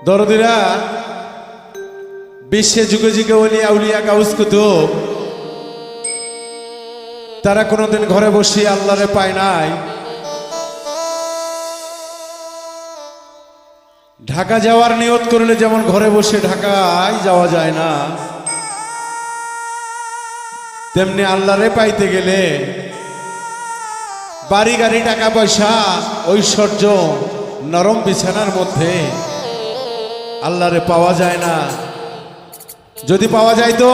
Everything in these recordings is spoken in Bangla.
দরদিরা বিশ্বে যুগে যুগে ওলিয়া উলিয়া গাউস কুতুব তারা কোনোদিন ঘরে বসে আল্লাহরে পায় নাই। ঢাকা যাওয়ার নিয়ত করলে যেমন ঘরে বসে ঢাকায় যাওয়া যায় না, তেমনি আল্লাহরে পাইতে গেলে বাড়ি গাড়ি টাকা পয়সা ঐশ্বর্য নরম বিছানার মধ্যে আল্লাহরে পাওয়া যায় না। যদি পাওয়া যায় তো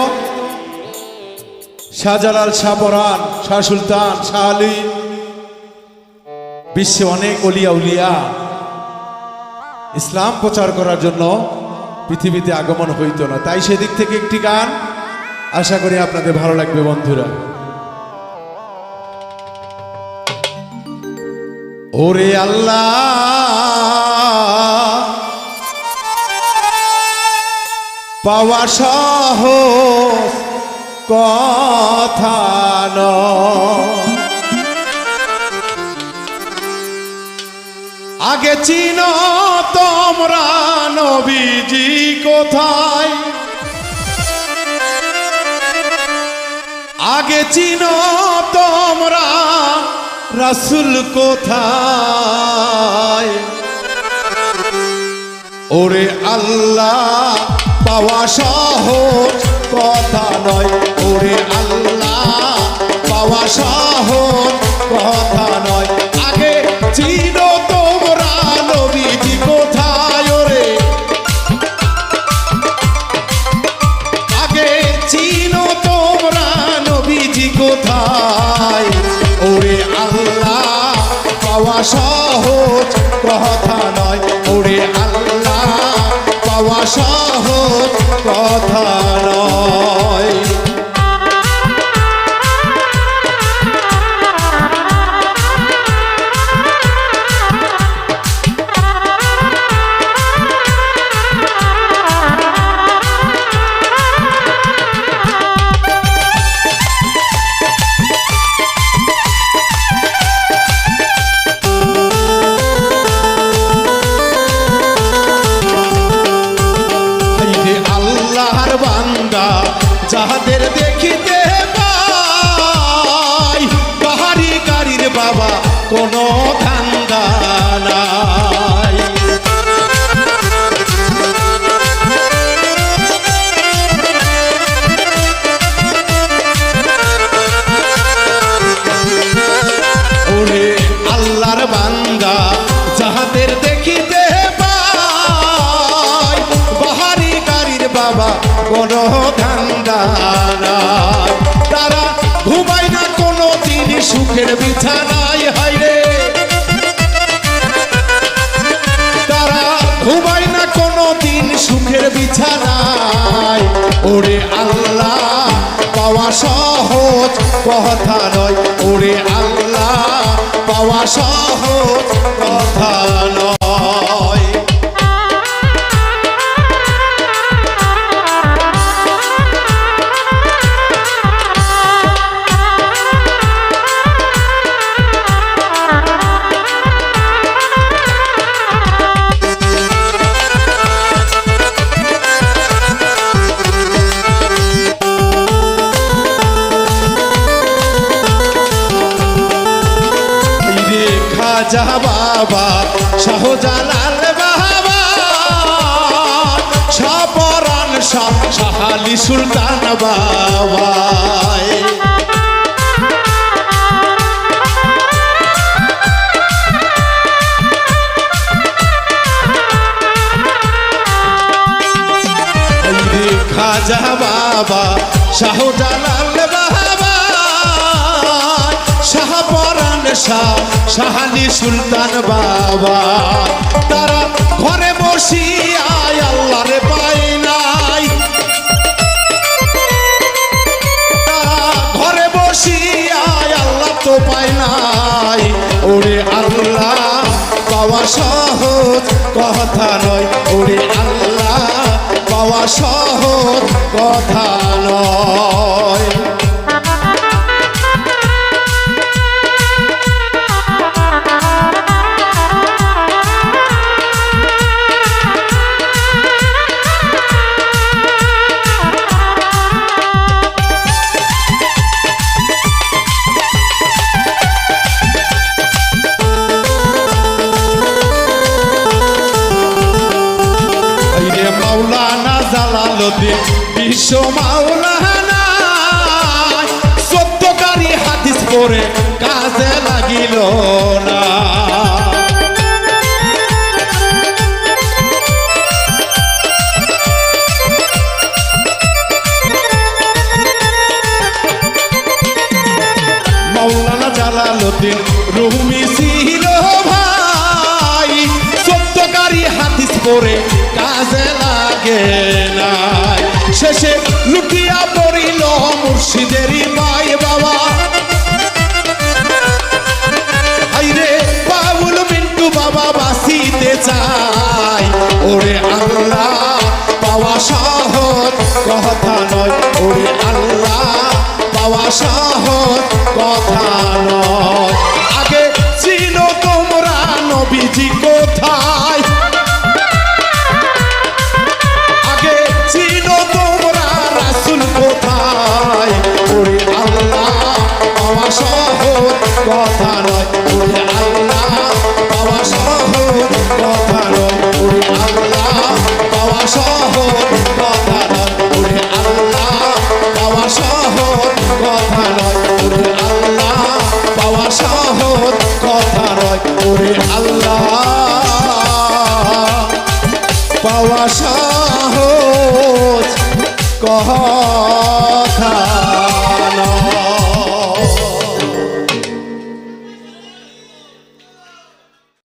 শাহজালাল, শাহ পরান, শাহ সুলতান, শাহ আলী, বিশ্বে অনেক ওলিয়া উলিয়া ইসলাম প্রচার করার জন্য পৃথিবীতে আগমন হইতো না। তাই সেদিক থেকে একটি গান আশা করি আপনাদের ভালো লাগবে বন্ধুরা। ওরে আল্লাহ পাওয়া সহজ কথা নয়, আগে চিনো তোমরা নবীজি কোথায়, আগে চিনো তোমরা রাসূল কোথায়। ওরে আল্লাহ পাওয়া সহজ কথা নয়, ওরে আল্লাহ পাওয়া সহজ কথা নয়, আগে চিনো তোমরা নবীজি কোথায়। ওরে আগে চিনো তোমরা নবীজি কোথায়। ওরে আল্লাহ পাওয়া সহজ কথা নয়, ওরে আল্লাহ পাওয়া সহজ কথা নয়। যাহাদের দেখিতে পাই বাহারি গাড়ির বাবা কোনো ধান্দা নাই, ওরে আল্লাহর বান্দা যাহাদের দেখিতে পাই বাহারি গাড়ির বাবা কোনো ধান্দা নাই, তারা ঘুমায় না কোনো দিন সুখের বিছানায়। হায়রে তারা ঘুমায় না কোনো দিন সুখের বিছানায়। ওরে আল্লাহ পাওয়া সহজ কথা নয়, ওরে আল্লাহ পাওয়া সহজ কথা নয়। খাজা বাবা, শাহজালাল বাবা, শাহ পরান, শাহ আলী সুলতান বাবা, খাজা বাবা, শাহজালাল বাবা, শাহ পরান, শাহ আলী সুলতান বাবা, তারা ঘরে বসিয়া আল্লাহরে পায় নাই, তারা ঘরে বসিয়া আল্লাহ তো পায় নাই। ওরে আল্লাহ পাওয়া সহজ কথা নয়, ওরে আল্লাহ পাওয়া সহজ কথা নয়। জালালউদ্দিন বিশ্ব মাওলানা সত্যকারী হাদিস পড়ে কাজে লাগিল না। মাওলানা জালালউদ্দিন রুমি ছিল ভাই সত্যকারী হাদিস পড়ে কাজে লাগে নাই। শেষে লুটিয়া পড়িল মুর্শিদেরই পায় বাবা। আইরে বাবুল মিন্টু বাবা বাঁচিতে চায়। ওরে আল্লাহ পাওয়া সহজ কথা নয়, ওরে আল্লাহ পাওয়া সহজ কথা নয়। আগে ছিল তোমরা নবীজি কোথায়, আগে ছিল তোমরা রাসূল কোথায়। ওরে আল্লাহ পাওয়া সহজ কথা নয়, ওরে আল্লাহ পাওয়া সহজ কথা নয়, ওরে আল্লাহ পাওয়া সহজ কথা নয়, ওরে আল্লাহ পাওয়া সহজ কথা নয়, ওরে আল্লাহ পাওয়া সহজ কথা নয়, ওরে আল্লাহ পাওয়া সহজ কথা